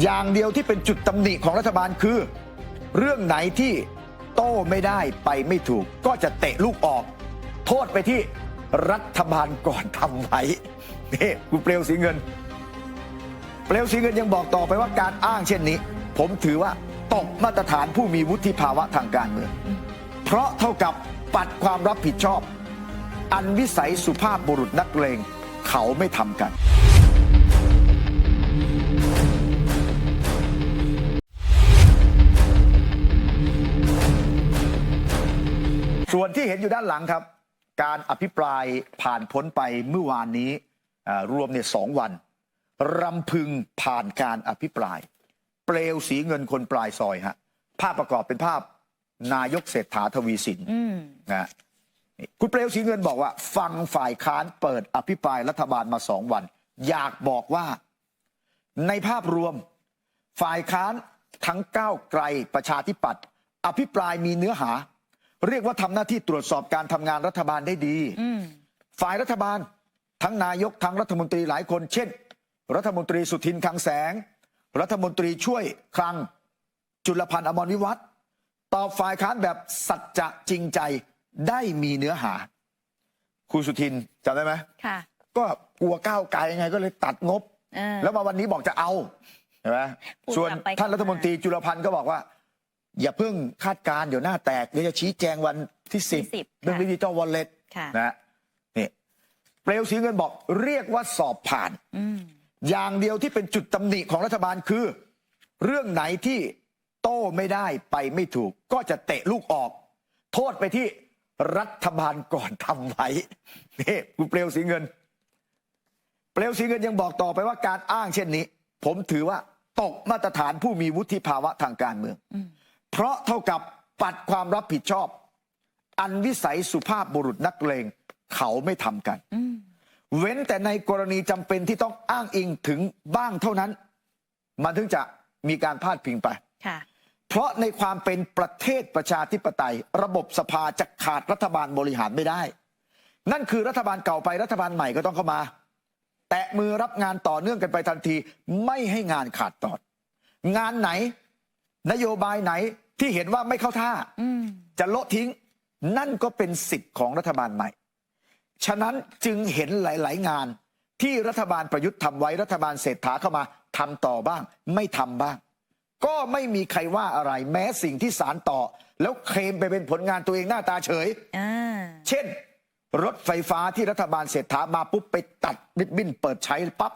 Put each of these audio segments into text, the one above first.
อย่างเดียวที่เป็นจุดตำหนิของรัฐบาลคือเรื่องไหนที่โต้ไม่ได้ไปไม่ถูกก็จะเตะลูกออก โทษไปที่รัฐบาลก่อนทำไว้นี่คุณเปลวสีเงินยังบอกต่อไปว่าการอ้างเช่นนี้ผมถือว่าตกมาตรฐานผู้มีวุฒิภาวะทางการเมืองเพราะเท่ากับปัดความรับผิดชอบอันวิสัยสุภาพบุรุษนักเลงเขาไม่ทำกันส่วนที่เห็นอยู่ด้านหลังครับการอภิปรายผ่านพ้นไปเมื่อวานนี้รวมเนี่ย2 วันรำพึงผ่านการอภิปรายเปลวสีเงินคนปลายซอยฮะภาพประกอบเป็นภาพนายกเศรษฐาทวีสินนะคุณเปลวสีเงินบอกว่าฟังฝ่ายค้านเปิดอภิปรายรัฐบาลมา2 วันอยากบอกว่าในภาพรวมฝ่ายค้านทั้งก้าวไกลประชาธิปัตย์อภิปรายมีเนื้อหาเรียกว่าทำหน้าที่ตรวจสอบการทำงานรัฐบาลได้ดีฝ่ายรัฐบาลทั้งนายกทั้งรัฐมนตรีหลายคนเช่นรัฐมนตรีสุทินคลังแสงรัฐมนตรีช่วยคลังจุลพันธ์อมรวิวัฒน์ตอบฝ่ายค้านแบบสัจจะจริงใจได้มีเนื้อหาคุณสุทินจำได้ไหมค่ะก็กลัวก้าวไกลไงก็เลยตัดงบแล้วมาวันนี้บอกจะเอาใช่ไหมส่วนท่านรัฐมนตรีจุลพันธ์ก็บอกว่าอย่าเพิ่งคาดการเดี๋ยวหน้าแตกเดี๋ยวจะชี้แจงวันที่10เรื่องดิจิทัลวอลเล็ตนะนี่เปลวสีเงินบอกเรียกว่าสอบผ่านอย่างเดียวที่เป็นจุดตำหนิของรัฐบาลคือเรื่องไหนที่โต้ไม่ได้ไปไม่ถูกก็จะเตะลูกออกโทษไปที่รัฐบาลก่อนทำไว้นี่คุณเปลวสีเงินยังบอกต่อไปว่าการอ้างเช่นนี้ผมถือว่าตกมาตรฐานผู้มีวุฒิภาวะทางการเมืองเพราะเท่ากับปัดความรับผิดชอบอันวิสัยสุภาพบุรุษนักเลงเขาไม่ทำกันเว้นแต่ในกรณีจำเป็นที่ต้องอ้างอิงถึงบ้างเท่านั้นมันถึงจะมีการพาดพิงไปเพราะในความเป็นประเทศประชาธิปไตยระบบสภาจะขาดรัฐบาลบริหารไม่ได้นั่นคือรัฐบาลเก่าไปรัฐบาลใหม่ก็ต้องเข้ามาแตะมือรับงานต่อเนื่องกันไปทันทีไม่ให้งานขาดตอนงานไหนนโยบายไหนที่เห็นว่าไม่เข้าท่าจะโละทิ้งนั่นก็เป็นสิทธิ์ของรัฐบาลใหม่ฉะนั้นจึงเห็นหลายๆงานที่รัฐบาลประยุทธ์ทำไว้รัฐบาลเศรษฐาเข้ามาทำต่อบ้างไม่ทำบ้างก็ไม่มีใครว่าอะไรแม้สิ่งที่สารต่อแล้วเคลมไปเป็นผลงานตัวเองหน้าตาเฉยเช่นรถไฟฟ้าที่รัฐบาลเศรษฐามาปุ๊บไปตัดริบบิ้นเปิดใช้ปั๊บ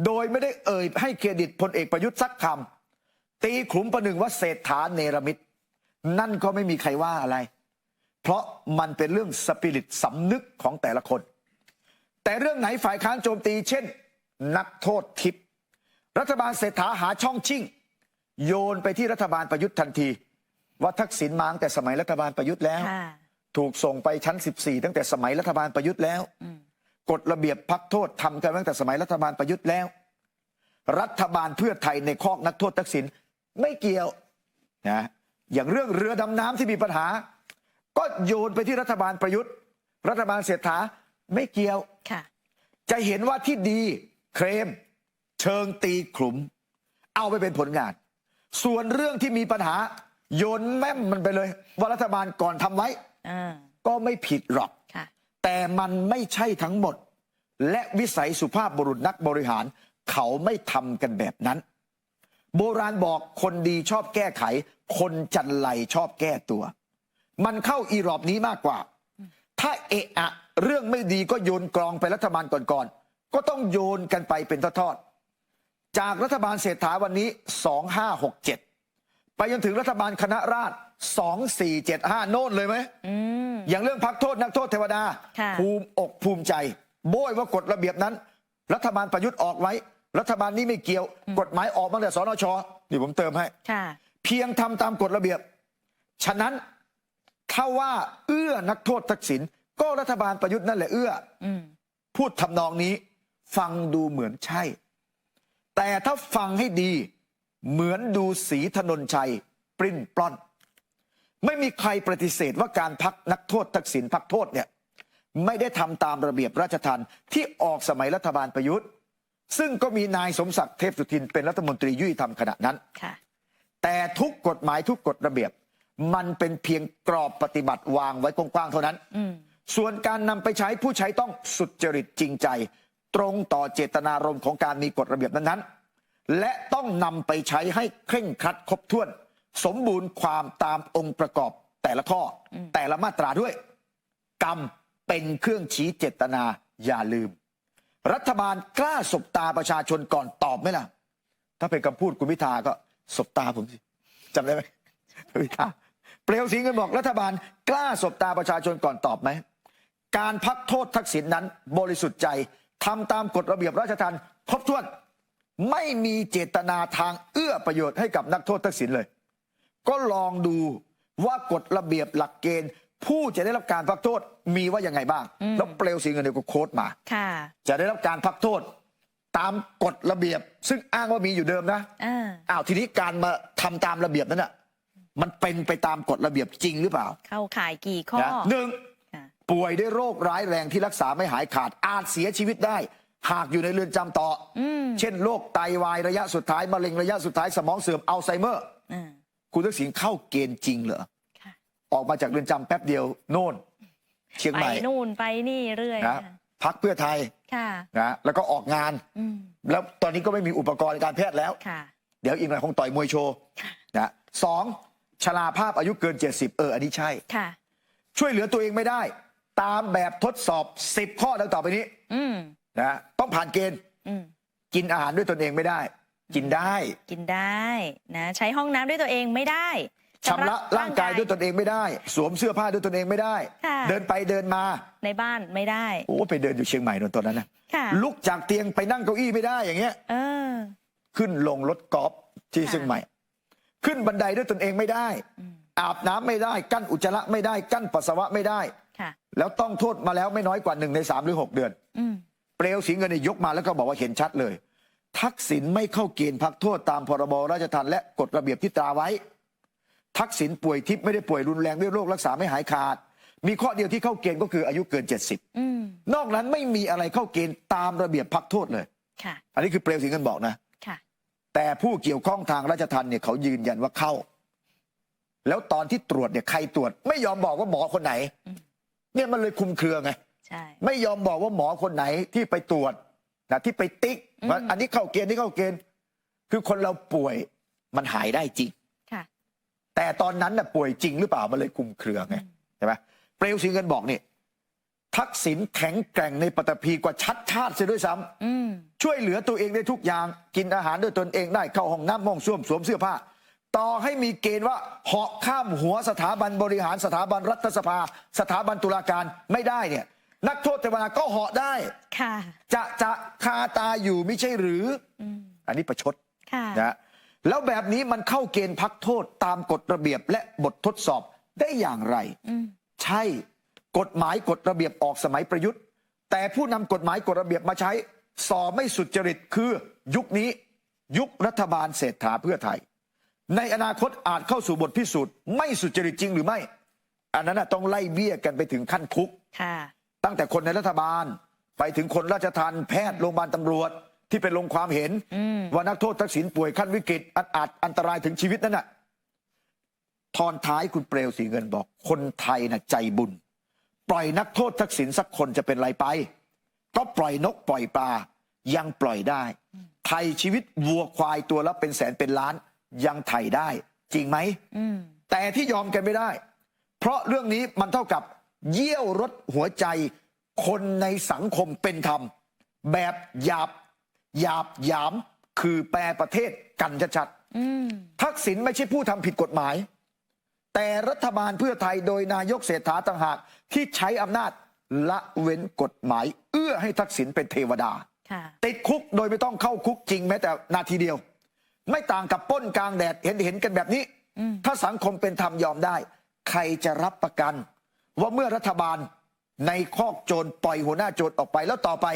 โดยไม่ได้เอ่ยให้เครดิตพลเอกประยุทธ์สักคำตีขลุ่มประหนึ่งว่าเศรษฐาเนรมิตนั่นก็ไม่มีใครว่าอะไรเพราะมันเป็นเรื่องสปิริตสำนึกของแต่ละคนแต่เรื่องไหนฝ่ายค้านโจมตีเช่นนักโทษทิพย์รัฐบาลเศรษฐาหาช่องชิ่งโยนไปที่รัฐบาลประยุทธ์ทันทีว่าทักษิณมาตั้งแต่สมัยรัฐบาลประยุทธ์แล้วถูกส่งไปชั้น14ตั้งแต่สมัยรัฐบาลประยุทธ์แล้วกฎระเบียบพักโทษทำกันตั้งแต่สมัยรัฐบาลประยุทธ์แล้วรัฐบาลเพื่อไทยในคอกนักโทษทักษิณไม่เกี่ยวนะอย่างเรื่องเรือดำน้ำที่มีปัญหาก็โยนไปที่รัฐบาลประยุทธ์รัฐบาลเศรษฐาไม่เกี่ยวจะเห็นว่าที่ดีเคลมเชิงตีขลุ่มเอาไปเป็นผลงานส่วนเรื่องที่มีปัญหาโยนแม่มมันไปเลยว่ารัฐบาลก่อนทำไว้ก็ไม่ผิดหรอกแต่มันไม่ใช่ทั้งหมดและวิสัยสุภาพบุรุษนักบริหารเขาไม่ทำกันแบบนั้นโบราณบอกคนดีชอบแก้ไขคนจันไรชอบแก้ตัวมันเข้าอีรอบนี้มากกว่าถ้าเอะอะเรื่องไม่ดีก็โยนกลองไปรัฐบาลก่อนๆก็ต้องโยนกันไปเป็นทอดๆจากรัฐบาลเศรษฐาวันนี้2567ไปจนถึงรัฐบาลคณะราษฎร2475โน่นเลยไหมอย่างเรื่องพักโทษนักโทษเทวดาภูมิอกภูมิใจโบยว่ากฎระเบียบนั้นรัฐบาลประยุทธ์ออกไว้รัฐบาลนี้ไม่เกี่ยวกฎหมายออกมาแต่สนช.นี่ผมเติมให้เพียงทำตามกฎระเบียบฉะนั้นถ้าว่าเอื้อนักโทษทักษิณก็รัฐบาลประยุทธ์นั่นแหละเอื้อพูดทำนองนี้ฟังดูเหมือนใช่แต่ถ้าฟังให้ดีเหมือนดูศรีถนนชัยปริ้นปล้อนไม่มีใครปฏิเสธว่าการพักนักโทษทักษิณพักโทษเนี่ยไม่ได้ทำตามระเบียบราชทัณฑ์ที่ออกสมัยรัฐบาลประยุทธ์ ซึ่งก็มีนายสมศักดิ์เทพสุทินเป็นรัฐมนตรียุติธรรมขณะนั้นแต่ทุกกฎหมายทุกกฎระเบียบมันเป็นเพียงกรอบปฏิบัติวางไว้กว้างๆเท่านั้นส่วนการนำไปใช้ผู้ใช้ต้องสุจริตจริงใจตรงต่อเจตนารมณ์ของการมีกฎระเบียบนั้นๆและต้องนำไปใช้ให้เคร่งครัดครบถ้วนสมบูรณ์ความตามองค์ประกอบแต่ละข้อแต่ละมาตราด้วยกรรมเป็นเครื่องชี้เจตนาอย่าลืมรัฐบาลกล้าสบตาประชาชนก่อนตอบไหมล่ะถ้าเป็นคำพูดคุณพิธาก็สบตาผมสิจำได้ไหมพิธาเปลวสีเงินบอกรัฐบาลกล้าสบตาประชาชนก่อนตอบไหมการพักโทษทักษิณนั้นบริสุทธิ์ใจทำตามกฎระเบียบราชทัณฑ์ครบถ้วนไม่มีเจตนาทางเอื้อประโยชน์ให้กับนักโทษทักษิณเลยก็ลองดูว่ากฎระเบียบหลักเกณฑ์ผู้จะได้รับการพักโทษมีว่ายังไงบ้างแล้วเปลวสีเงินเดี๋ยวก็โค้ดมาจะได้รับการพักโทษตามกฎระเบียบซึ่งอ้างว่ามีอยู่เดิมนะทีนี้การมาทำตามระเบียบนั้นมันเป็นไปตามกฎระเบียบจริงหรือเปล่าเข้าข่ายกี่ข้อหนึ่งป่วยด้วยโรคร้ายแรงที่รักษาไม่หายขาดอาจเสียชีวิตได้หากอยู่ในเรือนจำต่อเช่นโรคไตวายระยะสุดท้ายมะเร็งระยะสุดท้ายสมองเสื่อมอัลไซเมอร์คุณทักษิณเข้าเกณฑ์จริงเหรอออกมาจากเรือนจำแป๊บเดียวโน่นเชียงใหม่ไปนู่นไปนี่เรื่อยนะพักเพื่อไทยนะแล้วก็ออกงานแล้วตอนนี้ก็ไม่มีอุปกรณ์การแพทย์แล้วเดี๋ยวอีกหน่อยคงต่อยมวยโชว์นะสองชราภาพอายุเกิน70อันนี้ใช่ช่วยเหลือตัวเองไม่ได้ตามแบบทดสอบ10ข้อดังต่อไปนี้นะต้องผ่านเกณฑ์กินอาหารด้วยตนเองไม่ได้กินได้นะใช้ห้องน้ำด้วยตัวเองไม่ได้ชำระร่างกายด้วยตนเองไม่ได้สวมเสื้อผ้าด้วยตนเองไม่ได้เดินไปเดินมาในบ้านไม่ได้โอ้ไปเดินอยู่เชียงใหม่ตอนนั้นนะลุกจากเตียงไปนั่งเก้าอี้ไม่ได้อย่างเงี้ยขึ้นลงรถกอล์ฟที่เชียงใหม่ขึ้นบันไดด้วยตนเองไม่ได้อาบน้ำไม่ได้กั้นอุจจาระไม่ได้กั้นปัสสาวะไม่ได้แล้วต้องโทษมาแล้วไม่น้อยกว่า1 ใน 3 หรือ 6 เดือนเปลวสีเงินยกมาแล้วก็บอกว่าเห็นชัดเลยทักษิณไม่เข้าเกณฑ์พักโทษตามพรบราชทัณฑ์และกฎระเบียบที่ตราไว้ทักษิณป่วยทิพย์ไม่ได้ป่วยรุนแรงด้วยโรครักษาไม่หายขาดมีข้อเดียวที่เข้าเกณฑ์ก็คืออายุเกิน70นอกนั้นไม่มีอะไรเข้าเกณฑ์ตามระเบียบพักโทษเลยอันนี้คือเปลวสีเงินบอกนะแต่ผู้เกี่ยวข้องทางราชทัณฑ์เนี่ยเขายืนยันว่าเข้าแล้วตอนที่ตรวจเนี่ยใครตรวจไม่ยอมบอกว่าหมอคนไหนเนี่ยมันเลยคลุมเครือไงไม่ยอมบอกว่าหมอคนไหนที่ไปตรวจนะที่ไปติ๊กว่าอันนี้เข้าเกณฑ์นี่เข้าเกณฑ์คือคนเราป่วยมันหายได้จริงแต่ตอนนั้นน่ะป่วยจริงหรือเปล่ามันเลยคลุมเครือไงใช่ไหมเปลวสีเงินบอกนี่ทักษิณแข็งแกร่งในปฐพีกว่าชัดชาติเสียด้วยซ้ำช่วยเหลือตัวเองได้ทุกอย่างกินอาหารด้วยตนเองได้เข้าห้องน้ำห้องส้วมสวมเสื้อผ้าต่อให้มีเกณฑ์ว่าเหาะข้ามหัวสถาบันบริหารสถาบันรัฐสภาสถาบันตุลาการไม่ได้เนี่ยนักโทษเทวนาก็เหาะได้จะคาตาอยู่ไม่ใช่หรืออันนี้ประชดนะแล้วแบบนี้มันเข้าเกณฑ์พักโทษตามกฎระเบียบและบททดสอบได้อย่างไรใช่กฎหมายกฎระเบียบออกสมัยประยุทธ์แต่ผู้นำกฎหมายกฎระเบียบมาใช้สอไม่สุจริตคือยุคนี้ยุครัฐบาลเศรษฐาเพื่อไทยในอนาคตอาจเข้าสู่บทพิสูจน์ไม่สุจริตจริงหรือไม่อันนั้นต้องไล่เบี้ยกันไปถึงขั้นคุกตั้งแต่คนในรัฐบาลไปถึงคนราชทัณฑ์แพทย์โรงพยาบาลตำรวจที่เป็นลงความเห็นว่านักโทษทักษิณป่วยขั้นวิกฤตอาจอันตรายถึงชีวิตนั่นน่ะทอนท้ายคุณเปลวสีเงินบอกคนไทยน่ะใจบุญปล่อยนักโทษทักษิณสักคนจะเป็นไรไปก็ปล่อยนกปล่อยปลายังปล่อยได้ไทยชีวิตวัวควายตัวละเป็นแสนเป็นล้านยังไถ่ได้จริงไหมแต่ที่ยอมกันไม่ได้เพราะเรื่องนี้มันเท่ากับเยี่ยวรถหัวใจคนในสังคมเป็นธรรมแบบหยาบหยามคือแปรประเทศกันชัดๆทักษิณไม่ใช่ผู้ทำผิดกฎหมายแต่รัฐบาลเพื่อไทยโดยนายกเศรษฐาต่างหากที่ใช้อำนาจละเว้นกฎหมายเอื้อให้ทักษิณเป็นเทวดาติดคุกโดยไม่ต้องเข้าคุกจริงแม้แต่นาทีเดียวไม่ต่างกับปล้นกลางแดดเห็นกันแบบนี้ถ้าสังคมเป็นธรรมยอมได้ใครจะรับประกันว่าเมื่อรัฐบาลในคอกโจรปล่อยหัวหน้าโจรออกไปแล้วต่อไป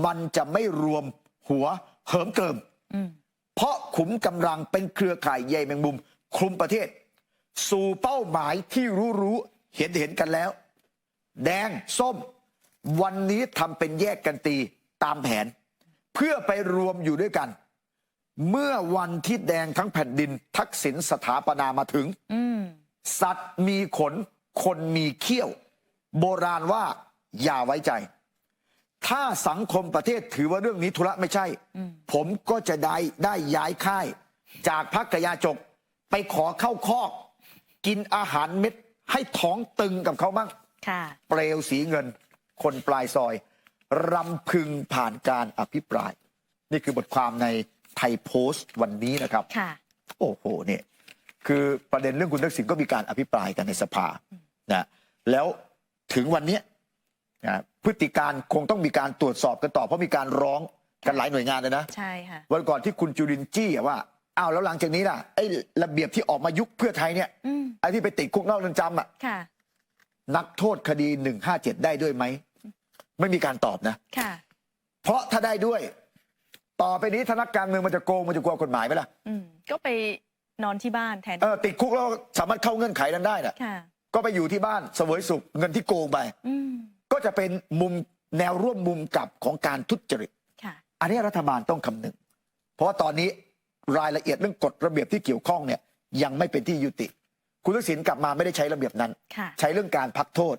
มันจะไม่รวมหัวเหิมเกิมเพราะขุมกำลังเป็นเครือข่ายใยแมงมุมคลุมประเทศสู่เป้าหมายที่รู้เห็นกันแล้วแดงส้มวันนี้ทำเป็นแยกกันตีตามแผน เพื่อไปรวมอยู่ด้วยกัน เมื่อวันที่แดงทั้งแผ่นดินทักษิณสถาปนามาถึง สัตว์มีขนคนมีเขี้ยว โบราณว่าอย่าไว้ใจ ถ้าสังคมประเทศถือว่าเรื่องนี้ธุระไม่ใช่ ผมก็จะได้ย้ายค่าย จากพักกะยาจก ไปขอเข้าคอก กินอาหารเม็ดให้ท้องตึงกับเขาบ้าง ค่ะ เปลวสีเงิน คนปลายซอย รำพึงผ่านการอภิปราย นี่คือบทความในไทยโพสต์วันนี้นะครับ ค่ะ โอ้โหเนี่ยคือประเด็นเรื่องคุณทักษิณก็มีการอภิปรายกันในสภานะแล้วถึงวันนี้นะพฤติการคงต้องมีการตรวจสอบกันต่อเพราะมีการร้องกันหลายหน่วยงานเลยนะ ใช่ค่ะ วันก่อนที่คุณจุรินทร์จี้ว่าอ้าวแล้วหลังจากนี้ล่ะไอ้ระเบียบที่ออกมายุคเพื่อไทยเนี่ยไอ้ที่ไปติดคุกนอกเรือนจำอ่ะ ค่ะ นักโทษคดี157ได้ด้วยไหมไม่มีการตอบนะ ค่ะ เพราะถ้าได้ด้วย ต่อไปนี้ถ้านักการเมืองมันจะโกงมันจะกลัวกฎหมายไหมล่ะ ก็ไปนอนที่บ้านแทน ติดคุกแล้วสามารถเข้าเงื่อนไขนั้นได้น่ะ ค่ะ ก็ไปอยู่ที่บ้านเสวยสุขเงินที่โกงไป ก็จะเป็นมุมแนวร่วมมุมกลับของการทุจริต ค่ะ อันนี้รัฐบาลต้องคำนึง เพราะว่าตอนนี้รายละเอียดเรื่องกฎระเบียบที่เกี่ยวข้องเนี่ยยังไม่เป็นที่ยุติ คุณทักษิณกลับมาไม่ได้ใช้ระเบียบนั้น ค่ะ ใช้เรื่องการพักโทษ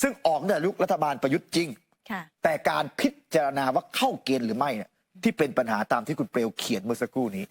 ซึ่งออกเนี่ยยุครัฐบาลประยุทธ์จริง ค่ะ แต่การพิจารณาว่าเข้าเกณฑ์หรือไม่เนี่ยที่เป็นปัญหาตามที่คุณเปลวเขียนเมื่อสักครู่นี้